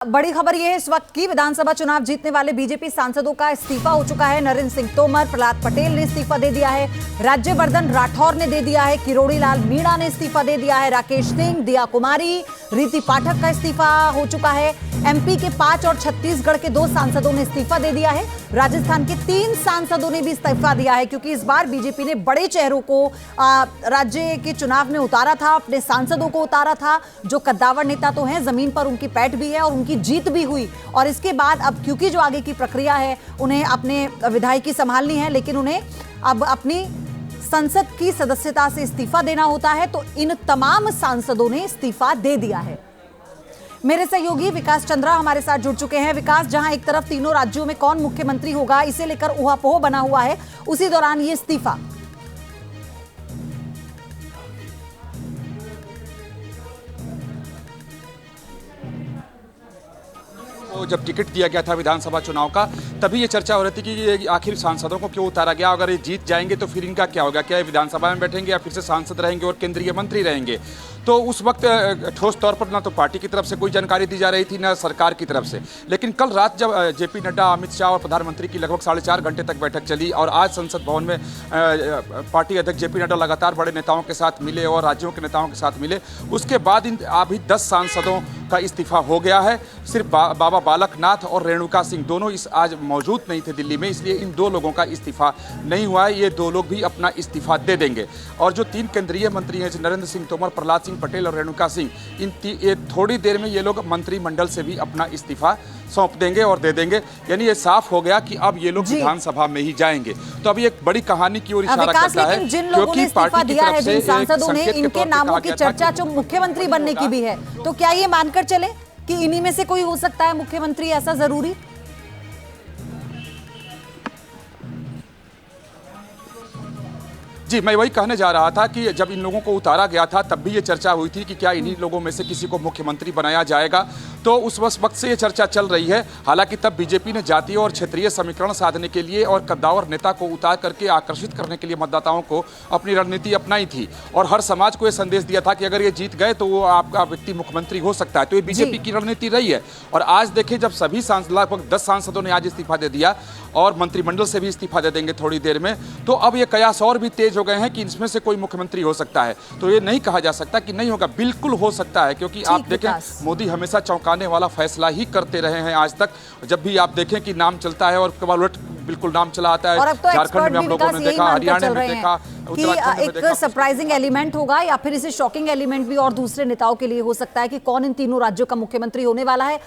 बड़ी खबर यह है इस वक्त की विधानसभा चुनाव जीतने वाले बीजेपी सांसदों का इस्तीफा हो चुका है। नरेंद्र सिंह तोमर, प्रहलाद पटेल ने इस्तीफा दे दिया है, राज्यवर्धन राठौर ने दे दिया है, किरोड़ी लाल मीणा ने इस्तीफा दे दिया है, राकेश सिंह, दिया कुमारी, रीति पाठक का इस्तीफा हो चुका है। एमपी के 5 और छत्तीसगढ़ के 2 सांसदों ने इस्तीफा दे दिया है। राजस्थान के 3 सांसदों ने भी इस्तीफा दिया है क्योंकि इस बार बीजेपी ने बड़े चेहरों को राज्य के चुनाव में उतारा था, अपने सांसदों को उतारा था जो कद्दावर नेता तो हैं, जमीन पर उनकी पैठ भी है और उनकी जीत भी हुई। और इसके बाद अब क्योंकि जो आगे की प्रक्रिया है उन्हें अपने विधायकी संभालनी है, लेकिन उन्हें अब अपनी संसद की सदस्यता से इस्तीफा देना होता है, तो इन तमाम सांसदों ने इस्तीफा दे दिया है। मेरे सहयोगी विकास चंद्रा हमारे साथ जुड़ चुके हैं। विकास, जहां एक तरफ तीनों राज्यों में कौन मुख्यमंत्री होगा इसे लेकर ऊहापोह बना हुआ है, उसी दौरान ये इस्तीफा। जब टिकट दिया गया था विधानसभा चुनाव का, तभी ये चर्चा हो रही थी कि ये आखिर सांसदों को क्यों उतारा गया। अगर ये जीत जाएंगे तो फिर इनका क्या होगा, क्या ये विधानसभा में बैठेंगे या फिर से सांसद रहेंगे और केंद्रीय मंत्री रहेंगे। तो उस वक्त ठोस तौर पर ना तो पार्टी की तरफ से कोई जानकारी दी जा रही थी, ना सरकार की तरफ से। लेकिन कल रात जब जेपी नड्डा, अमित शाह और प्रधानमंत्री की लगभग 4.5 घंटे तक बैठक चली और आज संसद भवन में पार्टी अध्यक्ष जेपी नड्डा लगातार बड़े नेताओं के साथ मिले और राज्यों के नेताओं के साथ मिले, उसके बाद इन अभी 10 सांसदों का इस्तीफा हो गया है। सिर्फ बाबा बालकनाथ और रेणुका सिंह दोनों आज मौजूद नहीं थे दिल्ली में, इसलिए इन 2 लोगों का इस्तीफा नहीं हुआ है। ये 2 लोग भी अपना इस्तीफा दे देंगे और जो 3 केंद्रीय मंत्री हैं, नरेंद्र सिंह तोमर, प्रहलाद सिंह पटेल और रेणुका सिंह, ये थोड़ी देर में ये लोग मंत्रिमंडल से भी अपना इस्तीफा सौंप देंगे और दे देंगे। यानी ये साफ हो गया कि अब ये लोग विधानसभा में ही जाएंगे। तो अभी एक बड़ी कहानी की ओर इशारा करता है, क्योंकि पार्टी की तरफ से सांसदों ने इनके नामों की चर्चा जो मुख्यमंत्री बनने की भी है, तो क्या ये मानकर चले कि इन्हीं में से कोई हो सकता है मुख्यमंत्री, ऐसा जरूरी? जी, मैं वही कहने जा रहा था कि जब इन लोगों को उतारा गया था तब भी ये चर्चा हुई थी कि क्या इन्हीं लोगों में से किसी को मुख्यमंत्री बनाया जाएगा। तो उस वक्त से ये चर्चा चल रही है। हालांकि तब बीजेपी ने जातीय और क्षेत्रीय समीकरण साधने के लिए और कद्दावर नेता को उतार करके आकर्षित करने के लिए मतदाताओं को अपनी रणनीति अपनाई थी और हर समाज को ये संदेश दिया था कि अगर ये जीत गए तो वो आपका व्यक्ति मुख्यमंत्री हो सकता है। तो ये बीजेपी की रणनीति रही है। और आज देखिए, जब सभी सांसद, लगभग 10 सांसदों ने आज इस्तीफा दे दिया और मंत्रिमंडल से भी इस्तीफा दे देंगे थोड़ी देर में, तो अब ये कयास और भी तेज हो गए हैं कि इसमें से कोई मुख्यमंत्री हो सकता है। तो ये नहीं कहा जा सकता कि नहीं होगा, बिल्कुल हो सकता है, क्योंकि आप देखें मोदी हमेशा चौंकाने वाला फैसला ही करते रहे हैं आज तक। जब भी आप देखें कि नाम चलता है और उलट बिल्कुल नाम चला आता है। झारखंड में हम लोगों ने देखा, हरियाणा में देखा, कि एक सरप्राइजिंग एलिमेंट होगा या फिर इसे शॉकिंग एलिमेंट भी और दूसरे नेताओं के लिए हो सकता है कि कौन इन तीनों राज्यों का मुख्यमंत्री होने वाला है।